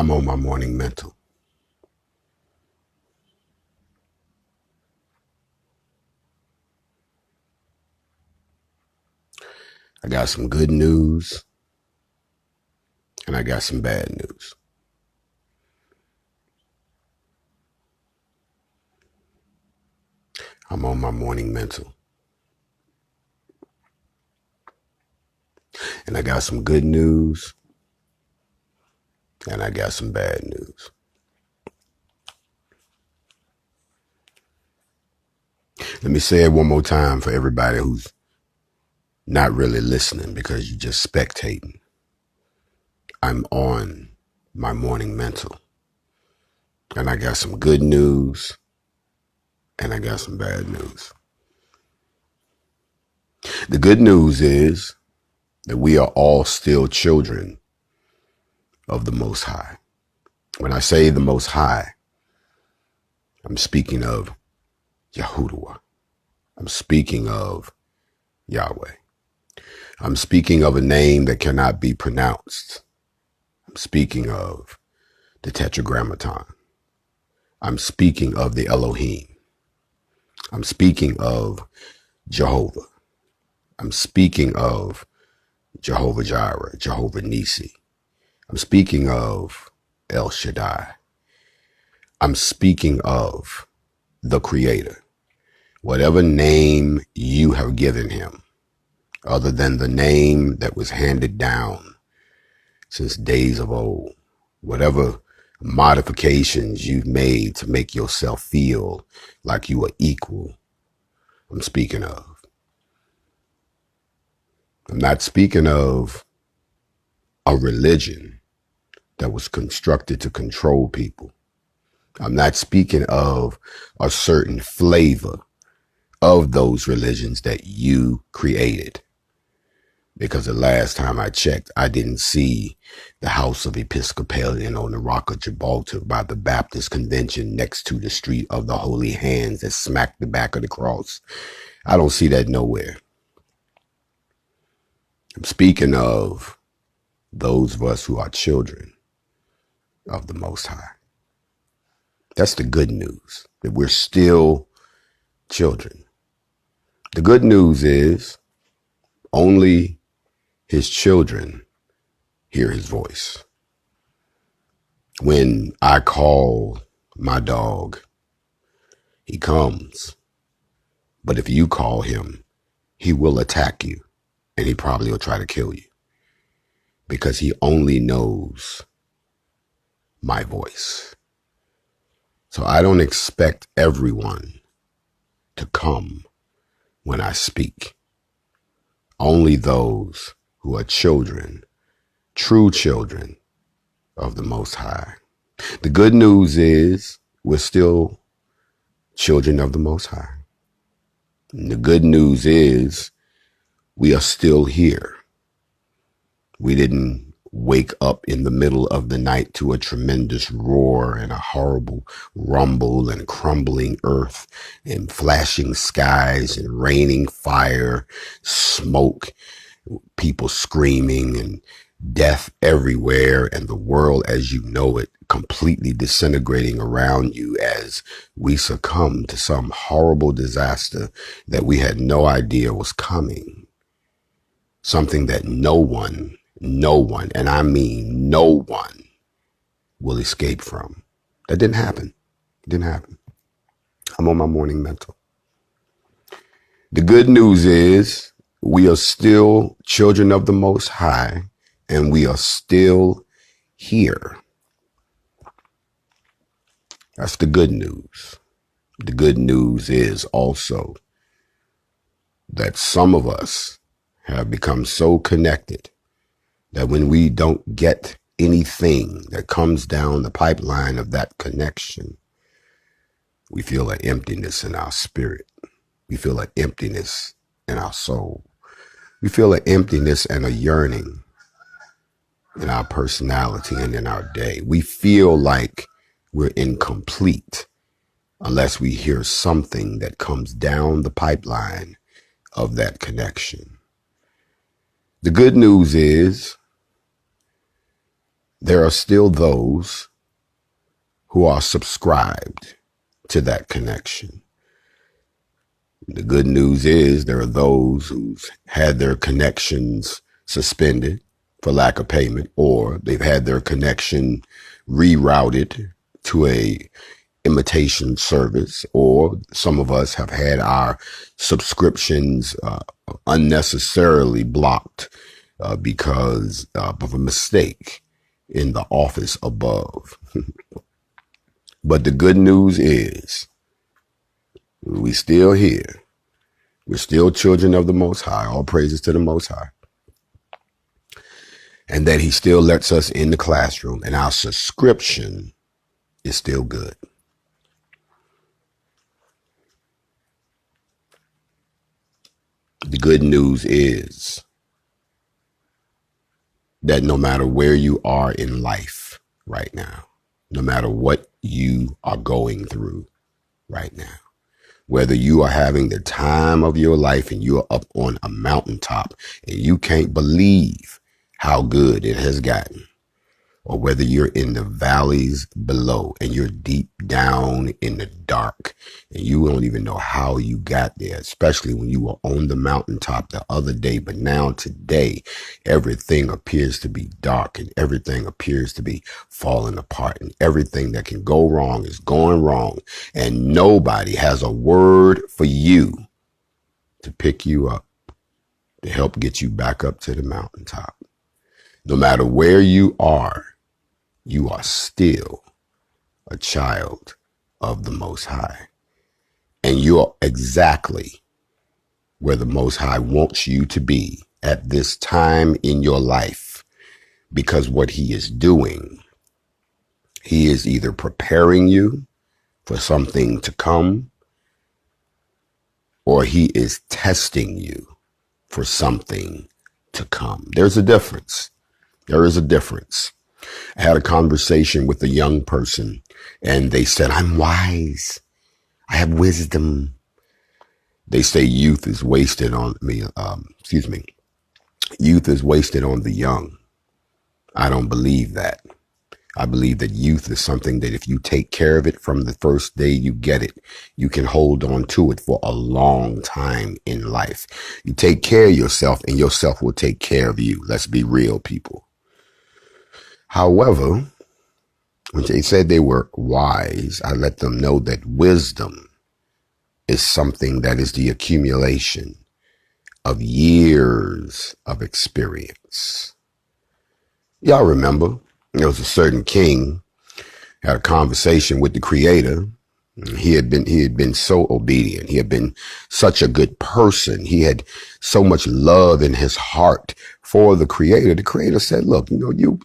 I'm on my morning mental. I got some good news and I got some bad news. I'm on my morning mental. And I got some good news and I got some bad news. Let me say it one more time for everybody who's not really listening because you're just spectating. I'm on my morning mental. And I got some good news and I got some bad news. The good news is that we are all still children of the Most High. When I say the Most High, I'm speaking of Yahuwah. I'm speaking of Yahweh. I'm speaking of a name that cannot be pronounced. I'm speaking of the Tetragrammaton. I'm speaking of the Elohim. I'm speaking of Jehovah. I'm speaking of Jehovah Jireh, Jehovah Nisi. I'm speaking of El Shaddai. I'm speaking of the Creator. Whatever name you have given him, other than the name that was handed down since days of old, whatever modifications you've made to make yourself feel like you are equal, I'm speaking of. I'm not speaking of a religion that was constructed to control people. I'm not speaking of a certain flavor of those religions that you created. Because the last time I checked, I didn't see the House of Episcopalian on the Rock of Gibraltar by the Baptist Convention next to the Street of the Holy Hands that smacked the back of the cross. I don't see that nowhere. I'm speaking of those of us who are children of the Most High. That's the good news, that we're still children. The good news is only his children hear his voice. When I call my dog, he comes. But if you call him, he will attack you and he probably will try to kill you because he only knows my voice. So I don't expect everyone to come when I speak. Only those who are children, true children of the Most High. The good news is we're still children of the Most High. And the good news is we are still here. We didn't wake up in the middle of the night to a tremendous roar and a horrible rumble and crumbling earth and flashing skies and raining fire, smoke, people screaming and death everywhere, and the world as you know it completely disintegrating around you as we succumb to some horrible disaster that we had no idea was coming. Something that no one, and I mean no one, will escape from. That didn't happen. It didn't happen. I'm on my morning mental. The good news is we are still children of the Most High, and we are still here. That's the good news. The good news is also that some of us have become so connected that when we don't get anything that comes down the pipeline of that connection, we feel an emptiness in our spirit. We feel an emptiness in our soul. We feel an emptiness and a yearning in our personality and in our day. We feel like we're incomplete unless we hear something that comes down the pipeline of that connection. The good news is there are still those who are subscribed to that connection. The good news is there are those who've had their connections suspended for lack of payment, or they've had their connection rerouted to a imitation service, or some of us have had our subscriptions unnecessarily blocked because of a mistake in the office above. But the good news is we still here. We're still children of the Most High. All praises to the Most High. And that he still lets us in the classroom, and our subscription is still good. The good news is that no matter where you are in life right now, no matter what you are going through right now, whether you are having the time of your life and you're up on a mountaintop and you can't believe how good it has gotten, or whether you're in the valleys below and you're deep down in the dark and you don't even know how you got there, especially when you were on the mountaintop the other day. But now today, everything appears to be dark and everything appears to be falling apart, and everything that can go wrong is going wrong. And nobody has a word for you to pick you up, to help get you back up to the mountaintop. No matter where you are still a child of the Most High. And you're exactly where the Most High wants you to be at this time in your life. Because what he is doing, he is either preparing you for something to come, or he is testing you for something to come. There's a difference. There is a difference. I had a conversation with a young person and they said, I'm wise. I have wisdom. They say youth is wasted on me. Youth is wasted on the young. I don't believe that. I believe that youth is something that if you take care of it from the first day you get it, you can hold on to it for a long time in life. You take care of yourself and yourself will take care of you. Let's be real, people. However, when they said they were wise, I let them know that wisdom is something that is the accumulation of years of experience. Y'all remember, there was a certain king had a conversation with the Creator. He had been so obedient. He had been such a good person. He had so much love in his heart for the Creator. The Creator said, look, you've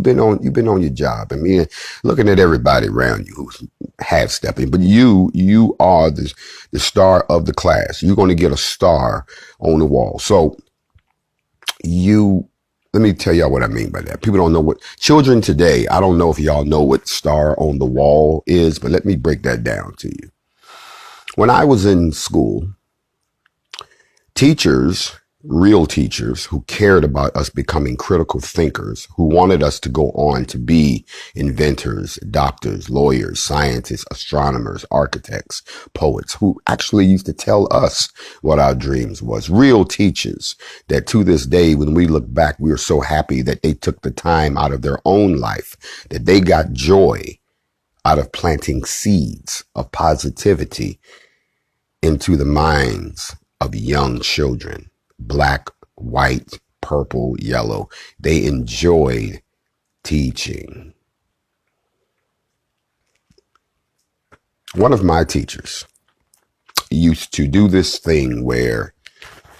been on your job. I mean, looking at everybody around you who's half stepping, but you are the star of the class. You're going to get a star on the wall. So let me tell y'all what I mean by that. People don't know what children today. I don't know if y'all know what star on the wall is, but let me break that down to you. When I was in school, teachers, real teachers who cared about us becoming critical thinkers, who wanted us to go on to be inventors, doctors, lawyers, scientists, astronomers, architects, poets, who actually used to tell us what our dreams was. Real teachers that to this day, when we look back, we are so happy that they took the time out of their own life, that they got joy out of planting seeds of positivity into the minds of young children. Black, white, purple, yellow. They enjoyed teaching. One of my teachers used to do this thing where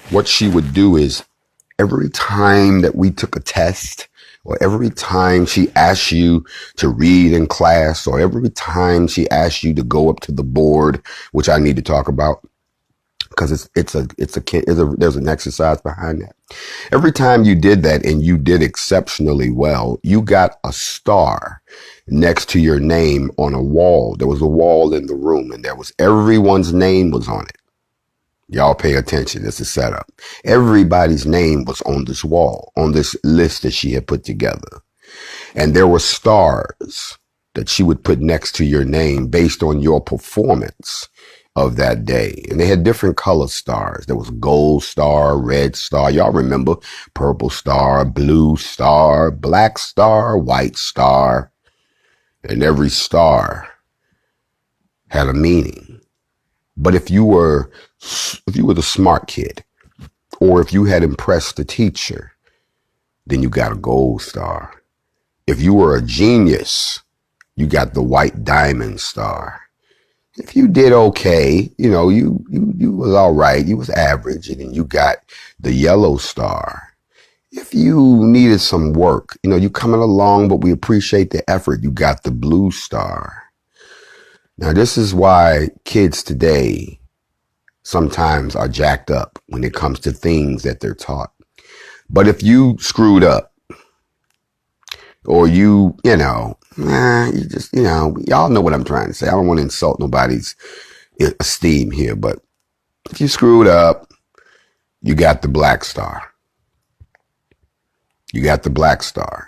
what she would do is every time that we took a test, or every time she asked you to read in class, or every time she asked you to go up to the board, which I need to talk about, because there's an exercise behind that. Every time you did that and you did exceptionally well, you got a star next to your name on a wall. There was a wall in the room and everyone's name was on it. Y'all pay attention. It's a setup. Everybody's name was on this wall, on this list that she had put together. And there were stars that she would put next to your name based on your performance of that day. And they had different color stars. There was gold star, red star. Y'all remember purple star, blue star, black star, white star. And every star had a meaning. But if you were the smart kid, or if you had impressed the teacher, then you got a gold star. If you were a genius, you got the white diamond star. If you did okay, you was all right, you was average, and then you got the yellow star. If you needed some work, you coming along, but we appreciate the effort, you got the blue star. Now, this is why kids today sometimes are jacked up when it comes to things that they're taught. But if you screwed up, or you just, y'all know what I'm trying to say. I don't want to insult nobody's esteem here, but if you screwed up, you got the black star. You got the black star.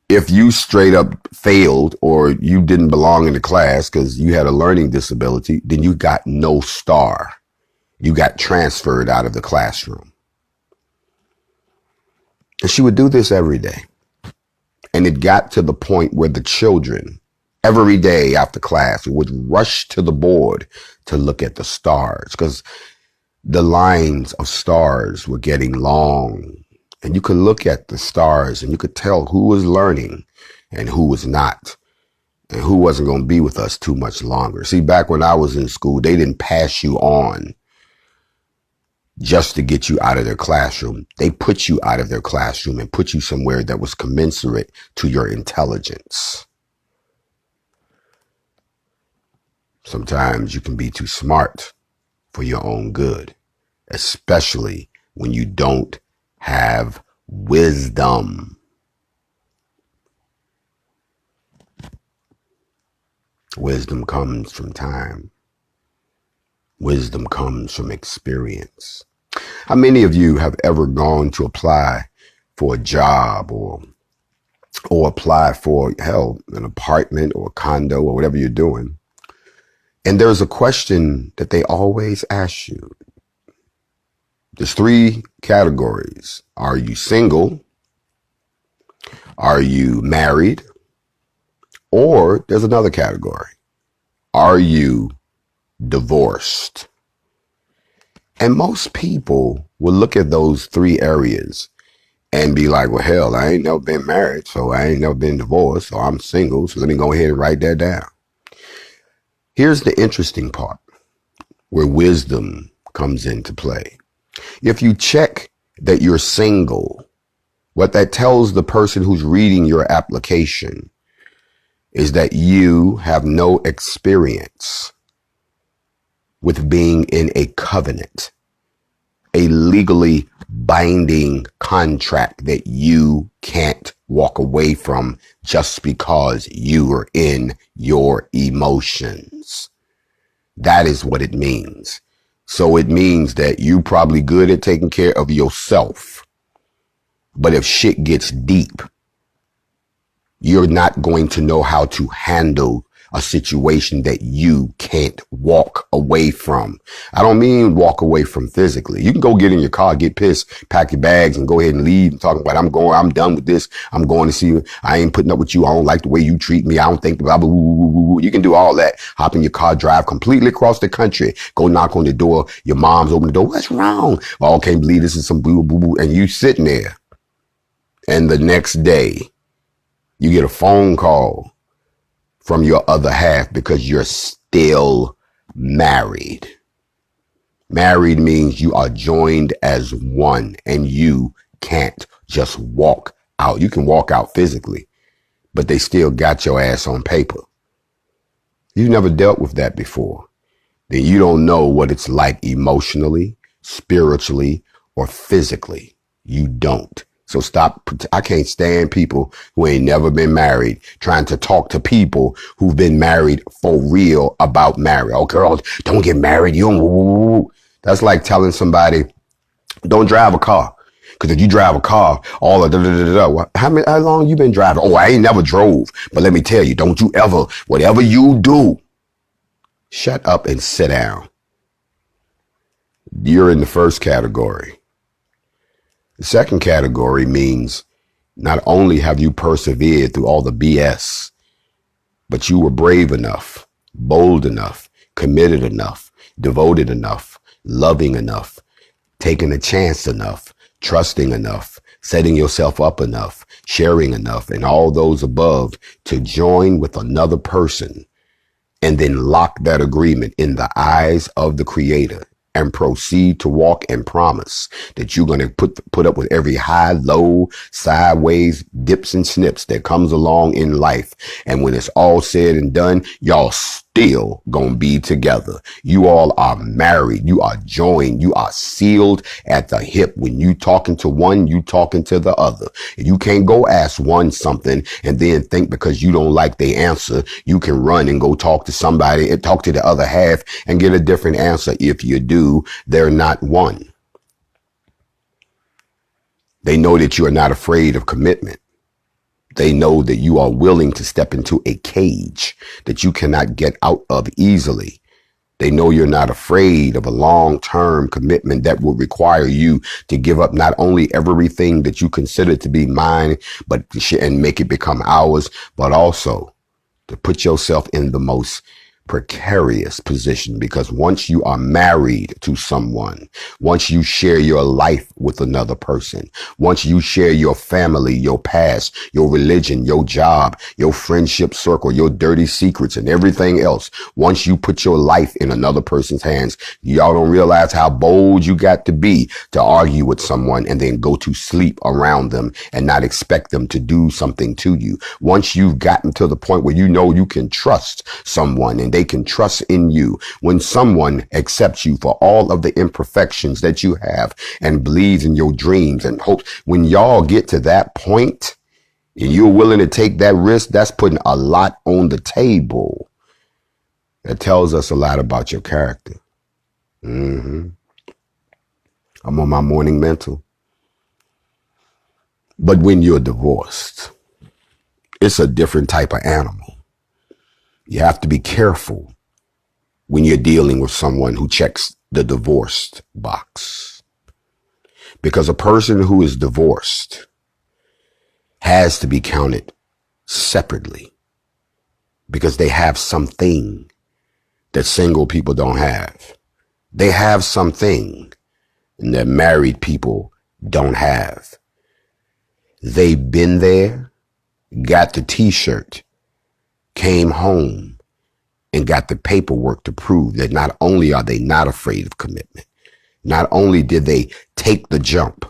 If you straight up failed or you didn't belong in the class because you had a learning disability, then you got no star. You got transferred out of the classroom. And she would do this every day. And it got to the point where the children, every day after class, would rush to the board to look at the stars because the lines of stars were getting long. And you could look at the stars and you could tell who was learning and who was not, and who wasn't going to be with us too much longer. See, back when I was in school, they didn't pass you on just to get you out of their classroom. They put you out of their classroom and put you somewhere that was commensurate to your intelligence. Sometimes you can be too smart for your own good, especially when you don't have wisdom. Wisdom comes from time. Wisdom comes from experience. How many of you have ever gone to apply for a job or apply for, an apartment or a condo or whatever you're doing? And there's a question that they always ask you. There's 3 categories. Are you single? Are you married? Or there's another category. Are you divorced? And most people will look at those 3 areas and be like, well, hell, I ain't never been married, so I ain't never been divorced, so I'm single, so let me go ahead and write that down. Here's the interesting part where wisdom comes into play. If you check that you're single, what that tells the person who's reading your application is that you have no experience with being in a covenant, a legally binding contract that you can't walk away from just because you are in your emotions. That is what it means. So it means that you probably good at taking care of yourself. But if shit gets deep, you're not going to know how to handle a situation that you can't walk away from. I don't mean walk away from physically. You can go get in your car, get pissed, pack your bags and go ahead and leave and talk about, I'm done with this. I'm going to see you. I ain't putting up with you. I don't like the way you treat me. I don't think blah, blah, blah, blah, blah. You can do all that. Hop in your car, drive completely across the country, go knock on the door. Your mom's open the door. What's wrong? Oh, I can't believe this is some boo, boo, boo. And you sitting there. And the next day you get a phone call from your other half because you're still married. Married means you are joined as one and you can't just walk out. You can walk out physically, but they still got your ass on paper. You've never dealt with that before. Then you don't know what it's like emotionally, spiritually, or physically. You don't. So stop. I can't stand people who ain't never been married trying to talk to people who've been married for real about marriage. Oh, girls, don't get married. You don't. That's like telling somebody, don't drive a car. Because if you drive a car, all of how long you been driving? Oh, I ain't never drove. But let me tell you, don't you ever, whatever you do, shut up and sit down. You're in the first category. The second category means not only have you persevered through all the BS, but you were brave enough, bold enough, committed enough, devoted enough, loving enough, taking a chance enough, trusting enough, setting yourself up enough, sharing enough, and all those above to join with another person and then lock that agreement in the eyes of the Creator and proceed to walk and promise that you're going to put up with every high, low, sideways, dips and snips that comes along in life. And when it's all said and done, y'all still gonna be together. You all are married. You are joined. You are sealed at the hip. When you talking to one, you talking to the other. You can't go ask one something and then think because you don't like the answer, you can run and go talk to somebody and talk to the other half and get a different answer. If you do, they're not one. They know that you are not afraid of commitment. They know that you are willing to step into a cage that you cannot get out of easily. They know you're not afraid of a long-term commitment that will require you to give up not only everything that you consider to be mine, but and make it become ours, but also to put yourself in the most precarious position, because once you are married to someone, once you share your life with another person, once you share your family, your past, your religion, your job, your friendship circle, your dirty secrets and everything else, once you put your life in another person's hands, y'all don't realize how bold you got to be to argue with someone and then go to sleep around them and not expect them to do something to you. Once you've gotten to the point where you know you can trust someone and they can trust in you, when someone accepts you for all of the imperfections that you have and believes in your dreams and hopes, when y'all get to that point and you're willing to take that risk, that's putting a lot on the table. That tells us a lot about your character. I'm on my morning mental. But when you're divorced, it's a different type of animal. You have to be careful when you're dealing with someone who checks the divorced box. Because a person who is divorced has to be counted separately because they have something that single people don't have. They have something that married people don't have. They've been there, got the t-shirt, came home, and got the paperwork to prove that not only are they not afraid of commitment, not only did they take the jump,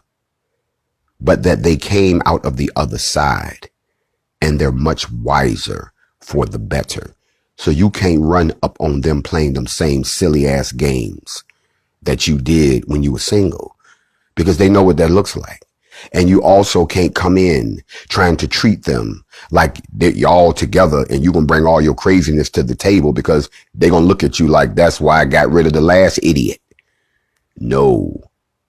but that they came out of the other side and they're much wiser for the better. So you can't run up on them playing them same silly ass games that you did when you were single, because they know what that looks like. And you also can't come in trying to treat them like you're all together and you're going to bring all your craziness to the table because they're going to look at you like that's why I got rid of the last idiot. No,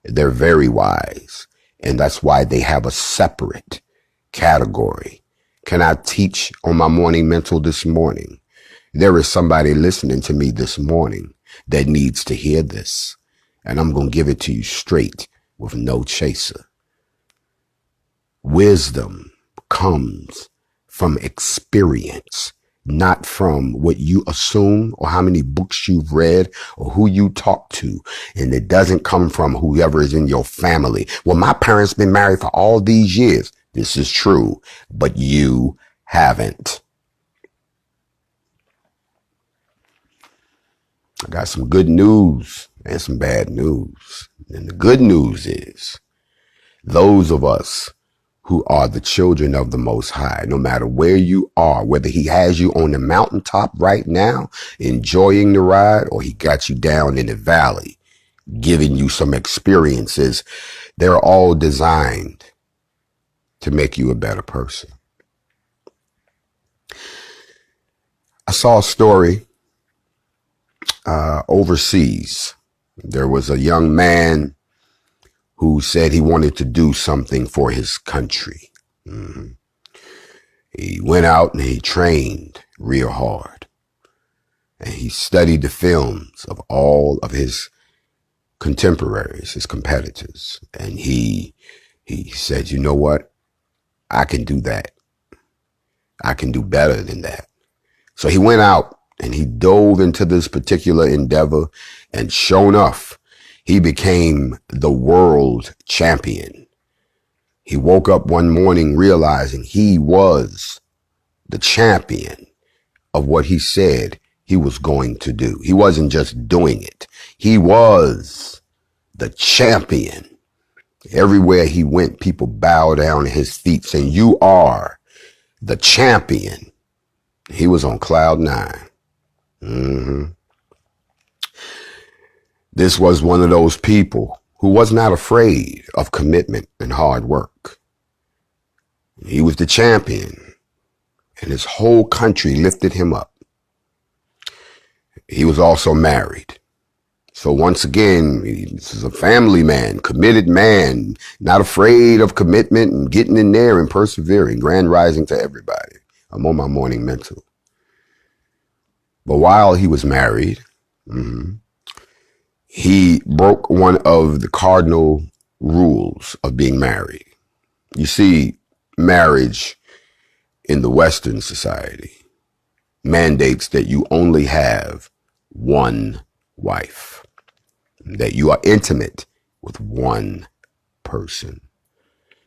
they're very wise. And that's why they have a separate category. Can I teach on my morning mental this morning? There is somebody listening to me this morning that needs to hear this. And I'm going to give it to you straight with no chaser. Wisdom comes from experience, not from what you assume or how many books you've read or who you talk to. And it doesn't come from whoever is in your family. Well, my parents been married for all these years. This is true, but you haven't. I got some good news and some bad news. And the good news is those of us who are the children of the Most High, no matter where you are, whether he has you on the mountaintop right now, enjoying the ride, or he got you down in the valley, giving you some experiences, they're all designed to make you a better person. I saw a story overseas. There was a young man who said he wanted to do something for his country. He went out and he trained real hard. And he studied the films of all of his contemporaries, his competitors. And he said, you know what? I can do that. I can do better than that. So he went out and he dove into this particular endeavor, and sure enough, he became the world champion. He woke up one morning realizing he was the champion of what he said he was going to do. He wasn't just doing it. He was the champion. Everywhere he went, people bowed down at his feet saying, you are the champion. He was on cloud nine. This was one of those people who was not afraid of commitment and hard work. He was the champion, and his whole country lifted him up. He was also married. So once again, this is a family man, committed man, not afraid of commitment and getting in there and persevering. Grand rising to everybody. I'm on my morning mental. But while he was married, he broke one of the cardinal rules of being married. You see, marriage in the Western society mandates that you only have one wife, that you are intimate with one person,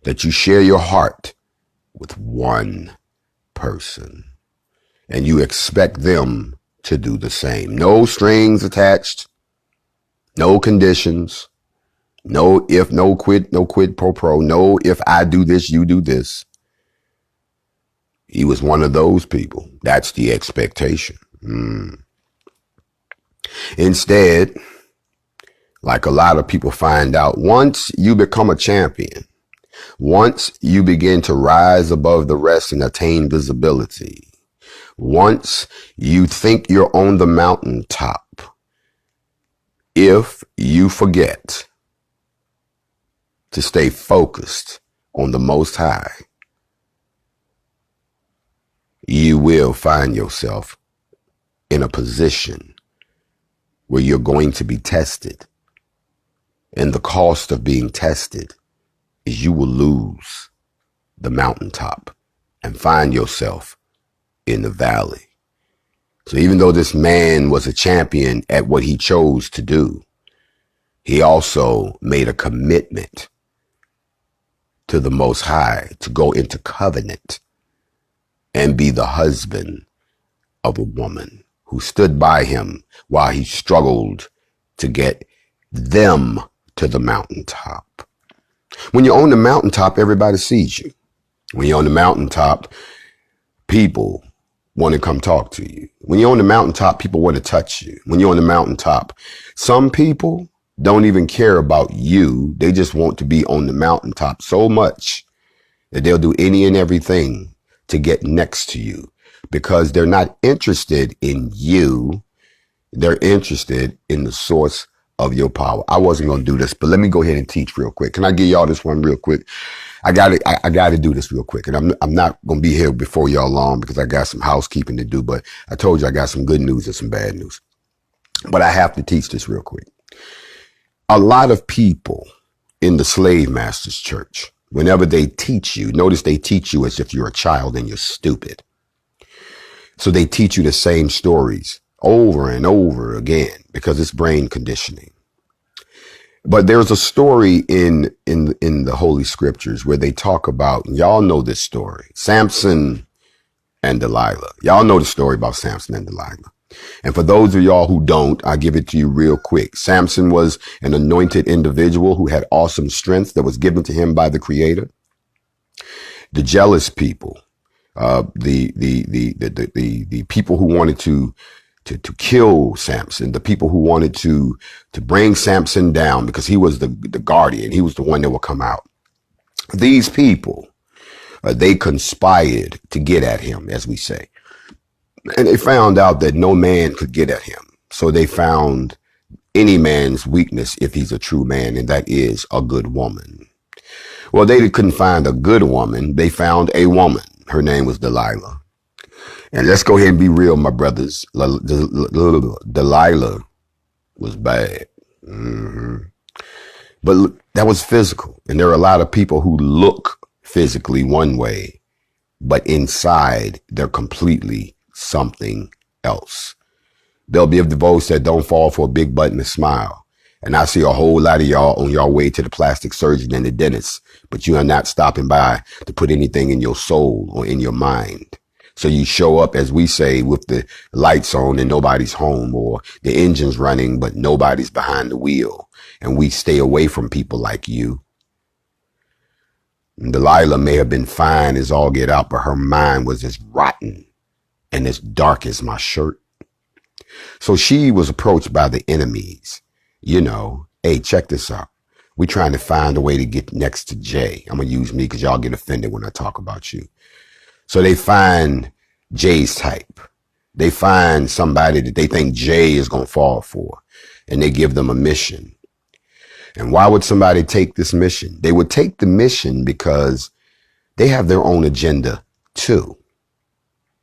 that you share your heart with one person, and you expect them to do the same. No strings attached, no conditions, no if, no quid pro, no if I do this, you do this. He was one of those people. That's the expectation. Instead, like a lot of people find out, once you become a champion, once you begin to rise above the rest and attain visibility, once you think you're on the mountaintop, if you forget to stay focused on the Most High, you will find yourself in a position where you're going to be tested. And the cost of being tested is you will lose the mountaintop and find yourself in the valley. So even though this man was a champion at what he chose to do, he also made a commitment to the Most High to go into covenant and be the husband of a woman who stood by him while he struggled to get them to the mountaintop. When you're on the mountaintop, everybody sees you. When you're on the mountaintop, people want to come talk to you. When you're on the mountaintop, people want to touch you. When you're on the mountaintop, some people don't even care about you. They just want to be on the mountaintop so much that they'll do any and everything to get next to you because they're not interested in you. They're interested in the source of your power. I wasn't going to do this, but let me go ahead and teach real quick. Can I give y'all this one real quick? I got to do this real quick. And I'm not going to be here before y'all long because I got some housekeeping to do, but I told you I got some good news and some bad news. But I have to teach this real quick. A lot of people in the slave master's church, whenever they teach you, notice they teach you as if you're a child and you're stupid. So they teach you the same stories over and over again because it's brain conditioning. But there's a story in the Holy Scriptures where they talk about, y'all know this story, Samson and Delilah. Y'all know the story about Samson and Delilah. And for those of y'all who don't, I'll give it to you real quick. Samson was an anointed individual who had awesome strength that was given to him by the Creator. The jealous people, the people who wanted to kill Samson, the people who wanted to bring Samson down because he was the guardian. He was the one that would come out. These people, they conspired to get at him, as we say. And they found out that no man could get at him. So they found any man's weakness if he's a true man, and that is a good woman. Well, they couldn't find a good woman. They found a woman. Her name was Delilah. And let's go ahead and be real, my brothers. Delilah was bad. But look, that was physical. And there are a lot of people who look physically one way, but inside they're completely something else. There'll be a divorce that don't fall for a big butt and a smile. And I see a whole lot of y'all on your way to the plastic surgeon and the dentist, but you are not stopping by to put anything in your soul or in your mind. So you show up, as we say, with the lights on and nobody's home, or the engine's running, but nobody's behind the wheel. And we stay away from people like you. And Delilah may have been fine as all get out, but her mind was as rotten and as dark as my shirt. So she was approached by the enemies. You know, hey, check this out. We're trying to find a way to get next to Jay. I'm going to use me because y'all get offended when I talk about you. So they find Jay's type. They find somebody that they think Jay is going to fall for, and they give them a mission. And why would somebody take this mission? They would take the mission because they have their own agenda too.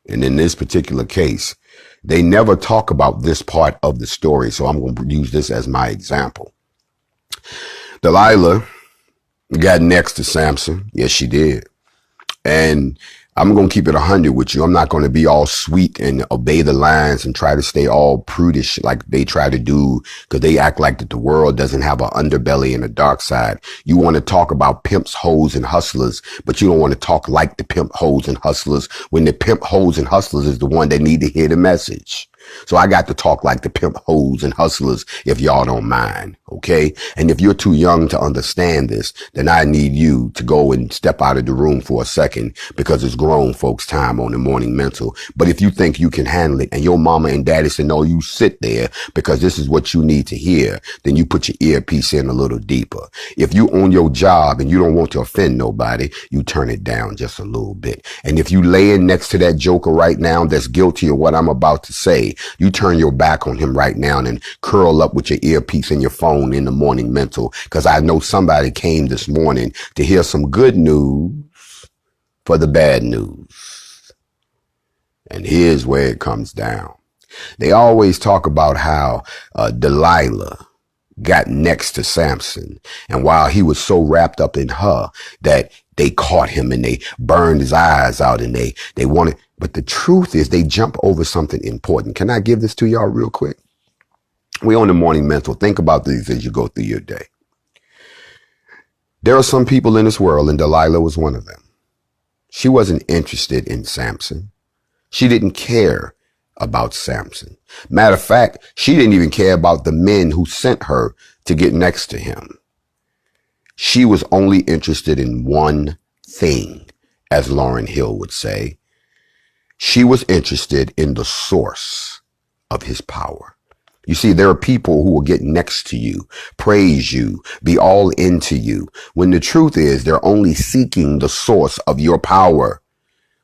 And in this particular case, they never talk about this part of the story. So I'm going to use this as my example. Delilah got next to Samson. Yes, she did. And I'm going to keep it 100 with you. I'm not going to be all sweet and obey the lines and try to stay all prudish like they try to do, because they act like that the world doesn't have an underbelly and a dark side. You want to talk about pimps, hoes, and hustlers, but you don't want to talk like the pimp, hoes, and hustlers when the pimp, hoes, and hustlers is the one that need to hear the message. So I got to talk like the pimp, hoes, and hustlers if y'all don't mind, okay? And if you're too young to understand this, then I need you to go and step out of the room for a second, because it's grown folks' time on the morning mental. But if you think you can handle it and your mama and daddy say, no, you sit there because this is what you need to hear, then you put your earpiece in a little deeper. If you own your job and you don't want to offend nobody, you turn it down just a little bit. And if you laying next to that joker right now that's guilty of what I'm about to say, you turn your back on him right now and curl up with your earpiece and your phone in the morning mental, because I know somebody came this morning to hear some good news for the bad news. And here's where it comes down. They always talk about how Delilah got next to Samson, and while he was so wrapped up in her that they caught him and they burned his eyes out and they wanted. But the truth is they jump over something important. Can I give this to y'all real quick? We on the morning mental. Think about these as you go through your day. There are some people in this world, and Delilah was one of them. She wasn't interested in Samson. She didn't care about Samson. Matter of fact, she didn't even care about the men who sent her to get next to him. She was only interested in one thing, as Lauryn Hill would say. She was interested in the source of his power. You see, there are people who will get next to you, praise you, be all into you, when the truth is they're only seeking the source of your power.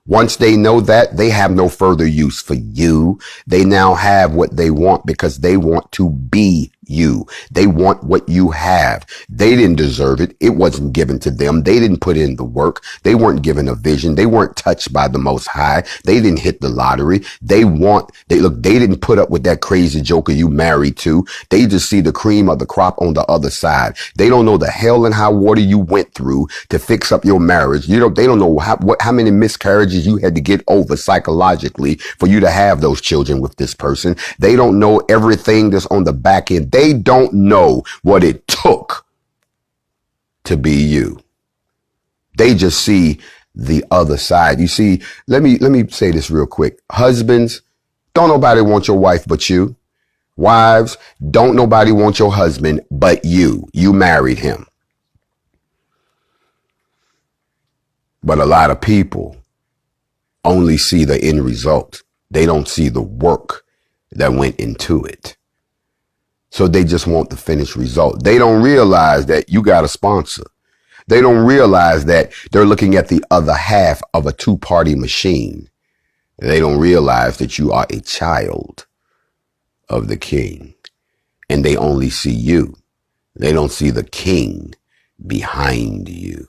Once they know that, they have no further use for you. They now have what they want because they want to be you. They want what you have. They didn't deserve it. It wasn't given to them. They didn't put in the work. They weren't given a vision. They weren't touched by the Most High. They didn't hit the lottery. They didn't put up with that crazy joker you married to. They just see the cream of the crop on the other side. They don't know the hell and high water you went through to fix up your marriage. They don't know how many miscarriages you had to get over psychologically for you to have those children with this person. They don't know everything that's on the back end. They don't know what it took to be you. They just see the other side. You see, let me say this real quick. Husbands, don't nobody want your wife but you. Wives, don't nobody want your husband but you. You married him. But a lot of people only see the end result. They don't see the work that went into it. So they just want the finished result. They don't realize that you got a sponsor. They don't realize that they're looking at the other half of a two-party machine. They don't realize that you are a child of the King. and they only see you. They don't see the king behind you.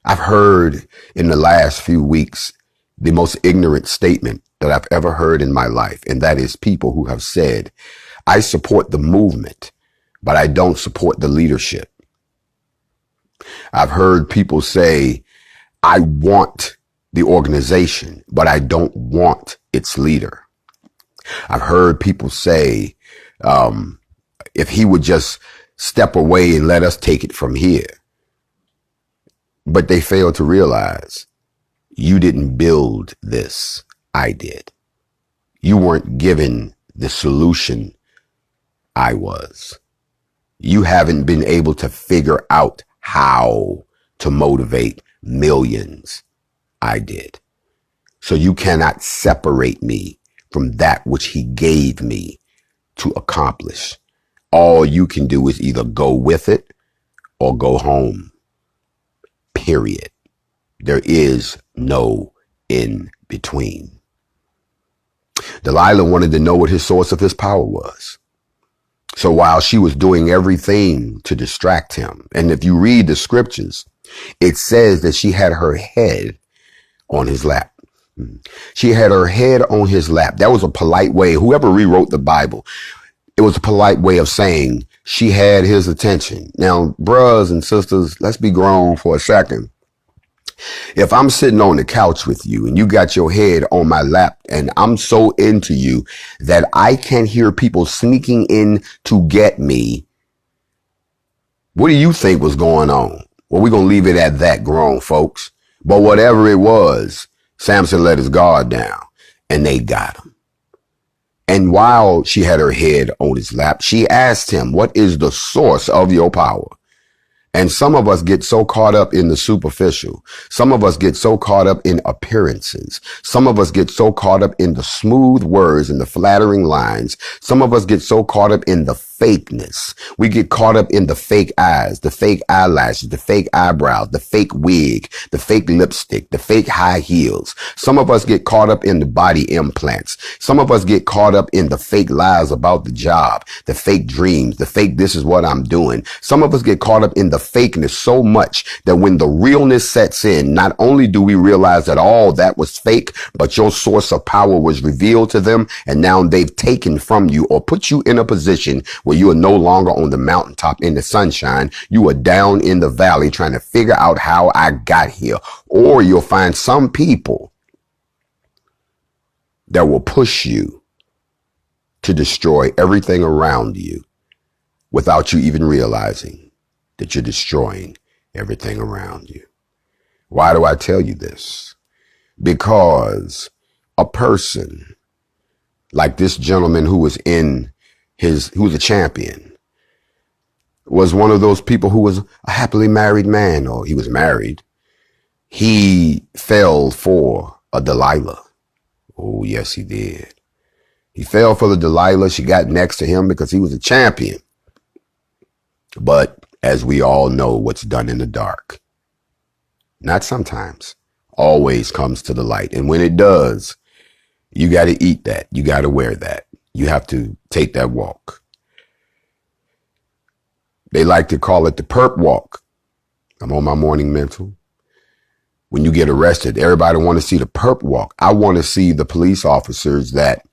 I've heard in the last few weeks the most ignorant statement that I've ever heard in my life, and that is people who have said, I support the movement, but I don't support the leadership. I've heard people say, I want the organization, but I don't want its leader. I've heard people say, if he would just step away and let us take it from here. But they fail to realize you didn't build this. I did. You weren't given the solution. I was. You haven't been able to figure out how to motivate millions. I did. So you cannot separate me from that which he gave me to accomplish. All you can do is either go with it or go home. Period. There is no in between. Delilah wanted to know what his source of his power was. So while she was doing everything to distract him, and if you read the scriptures, it says that she had her head on his lap. She had her head on his lap. That was a polite way. Whoever rewrote the Bible, it was a polite way of saying she had his attention. Now, brothers and sisters, let's be grown for a second. If I'm sitting on the couch with you and you got your head on my lap and I'm so into you that I can hear people sneaking in to get me, what do you think was going on? Well, we're going to leave it at that, grown folks. But whatever it was, Samson let his guard down and they got him. And while she had her head on his lap, she asked him, what is the source of your power? And some of us get so caught up in the superficial. Some of us get so caught up in appearances. Some of us get so caught up in the smooth words and the flattering lines. Some of us get so caught up in the fakeness. We get caught up in the fake eyes, the fake eyelashes, the fake eyebrows, the fake wig, the fake lipstick, the fake high heels. Some of us get caught up in the body implants. Some of us get caught up in the fake lies about the job, the fake dreams, the fake this is what I'm doing. Some of us get caught up in the fakeness so much that when the realness sets in, not only do we realize that all that was fake, but your source of power was revealed to them, and now they've taken from you or put you in a position where you are no longer on the mountaintop in the sunshine. You are down in the valley trying to figure out how I got here. Or you'll find some people that will push you to destroy everything around you without you even realizing that you're destroying everything around you. Why do I tell you this? Because a person like this gentleman who was who was a champion, was one of those people who was a happily married man, or he was married. He fell for a Delilah. Oh, yes, he did. He fell for the Delilah. She got next to him because he was a champion. But as we all know, what's done in the dark, not sometimes, always comes to the light. And when it does, you got to eat that. You got to wear that. You have to take that walk. They like to call it the perp walk. I'm on my morning mental. When you get arrested, everybody want to see the perp walk. I want to see the police officers that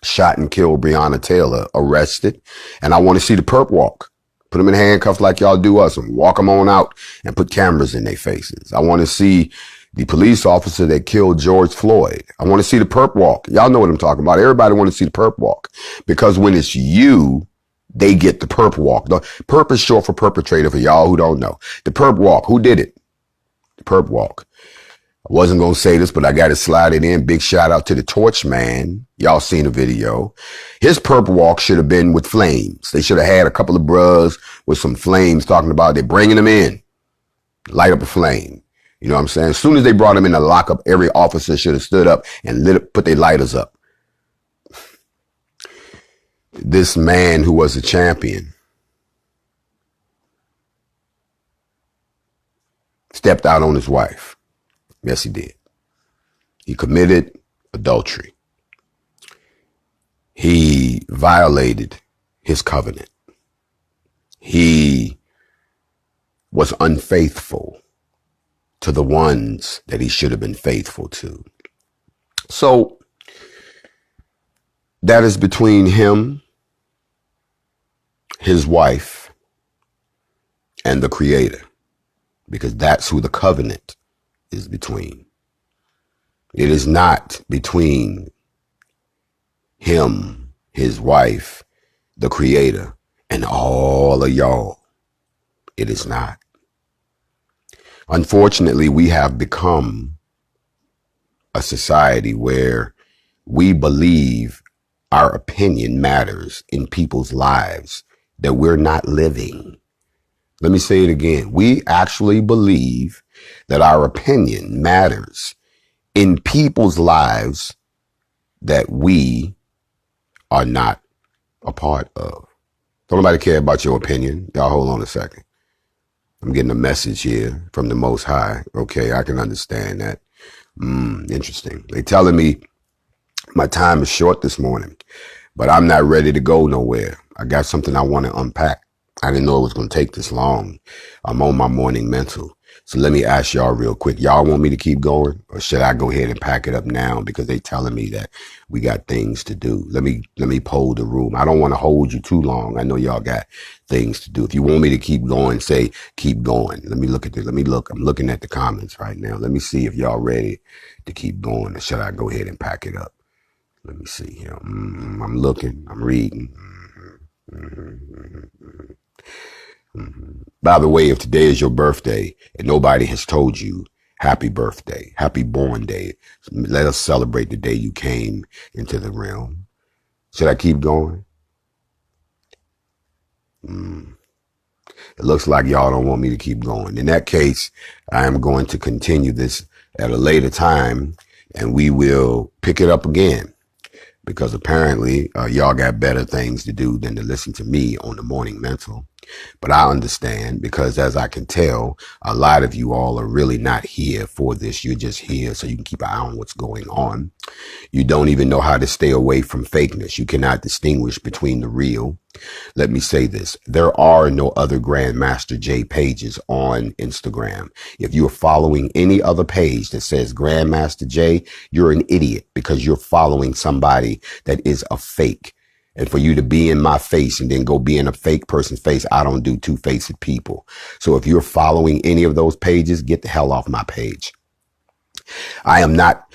shot and killed Breonna Taylor arrested. And I want to see the perp walk. Put them in handcuffs like y'all do us and walk them on out and put cameras in their faces. I want to see the police officer that killed George Floyd. I want to see the perp walk. Y'all know what I'm talking about. Everybody want to see the perp walk, because when it's you, they get the perp walk. The perp is short for perpetrator for y'all who don't know. The perp walk. Who did it? The perp walk. I wasn't going to say this, but I got to slide it in. Big shout out to the torch man. Y'all seen the video. His perp walk should have been with flames. They should have had a couple of bros with some flames talking about they're bringing them in. Light up a flame. You know what I'm saying? As soon as they brought him in the lockup, every officer should have stood up and put their lighters up. This man who was a champion stepped out on his wife. Yes, he did. He committed adultery. He violated his covenant. He was unfaithful to the ones that he should have been faithful to. So that is between him, his wife, and the Creator, because that's who the covenant is between. It is not between him, his wife, the Creator, and all of y'all. It is not. Unfortunately, we have become a society where we believe our opinion matters in people's lives that we're not living. Let me say it again. We actually believe that our opinion matters in people's lives that we are not a part of. Don't nobody care about your opinion. Y'all hold on a second. I'm getting a message here from the Most High. Okay, I can understand that. Interesting. They telling me my time is short this morning, but I'm not ready to go nowhere. I got something I want to unpack. I didn't know it was going to take this long. I'm on my morning mental. So let me ask y'all real quick. Y'all want me to keep going, or should I go ahead and pack it up now because they telling me that we got things to do? Let me poll the room. I don't want to hold you too long. I know y'all got things to do. If you want me to keep going, say keep going. Let me look at this. Let me look. I'm looking at the comments right now. Let me see if y'all ready to keep going, or should I go ahead and pack it up? Let me see here. I'm looking. I'm reading. By the way, if today is your birthday and nobody has told you happy birthday, happy born day, let us celebrate the day you came into the realm. Should I keep going? It looks like y'all don't want me to keep going. In that case, I am going to continue this at a later time, and we will pick it up again, because apparently y'all got better things to do than to listen to me on the morning mental. But I understand, because as I can tell, a lot of you all are really not here for this. You're just here so you can keep an eye on what's going on. You don't even know how to stay away from fakeness. You cannot distinguish between the real. Let me say this. There are no other Grandmaster J pages on Instagram. If you're following any other page that says Grandmaster J, you're an idiot, because you're following somebody that is a fake. And for you to be in my face and then go be in a fake person's face, I don't do two-faced people. So if you're following any of those pages, get the hell off my page. I am not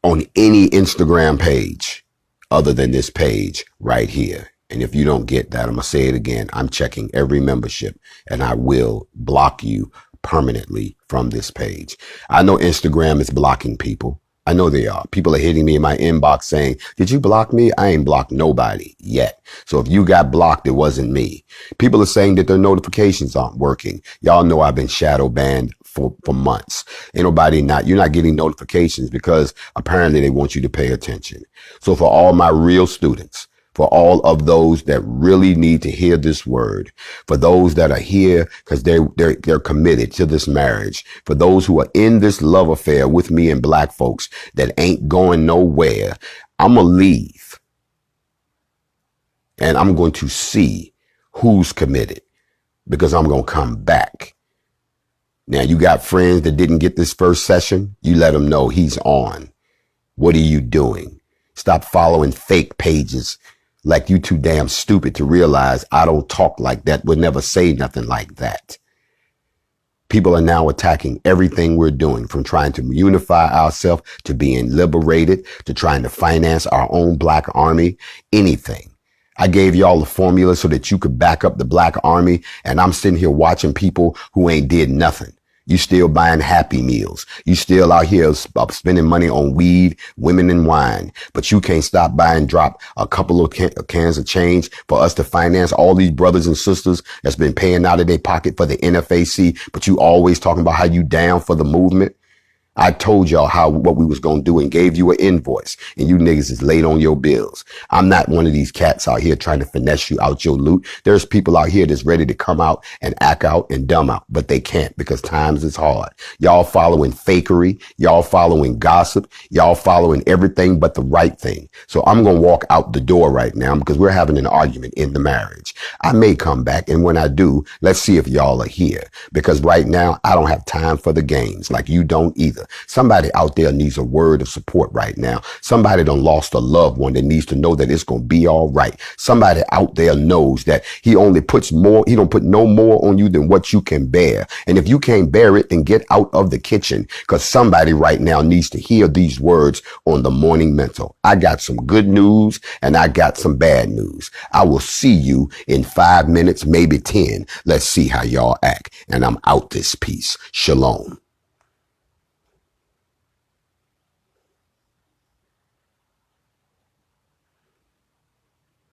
on any Instagram page other than this page right here. And if you don't get that, I'm going to say it again. I'm checking every membership, and I will block you permanently from this page. I know Instagram is blocking people. I know they are. People are hitting me in my inbox saying, did you block me? I ain't blocked nobody yet. So if you got blocked, it wasn't me. People are saying that their notifications aren't working. Y'all know I've been shadow banned for months. You're not getting notifications because apparently they want you to pay attention. So for all my real students, for all of those that really need to hear this word, for those that are here because they're committed to this marriage, for those who are in this love affair with me and black folks that ain't going nowhere, I'm going to leave and I'm going to see who's committed, because I'm going to come back. Now, you got friends that didn't get this first session. You let them know he's on. What are you doing? Stop following fake pages. Like, you too damn stupid to realize I don't talk like that, would never say nothing like that. People are now attacking everything we're doing, from trying to unify ourselves, to being liberated, to trying to finance our own black army, anything. I gave y'all the formula so that you could back up the black army, and I'm sitting here watching people who ain't did nothing. You still buying Happy Meals. You still out here spending money on weed, women, and wine. But you can't stop buying, drop a couple of cans of change for us to finance all these brothers and sisters that's been paying out of their pocket for the NFAC. But you always talking about how you down for the movement. I told y'all what we was gonna do and gave you an invoice, and you niggas is late on your bills. I'm not one of these cats out here trying to finesse you out your loot. There's people out here that's ready to come out and act out and dumb out, but they can't because times is hard. Y'all following fakery, y'all following gossip, y'all following everything but the right thing. So I'm gonna walk out the door right now because we're having an argument in the marriage. I may come back, and when I do, let's see if y'all are here. Because right now, I don't have time for the games, like you don't either. Somebody out there needs a word of support right now. Somebody done lost a loved one that needs to know that it's going to be all right. Somebody out there knows that he don't put no more on you than what you can bear. And if you can't bear it, then get out of the kitchen, because somebody right now needs to hear these words on the morning mental. I got some good news and I got some bad news. I will see you in 5 minutes, maybe 10. Let's see how y'all act. And I'm out this piece. Shalom.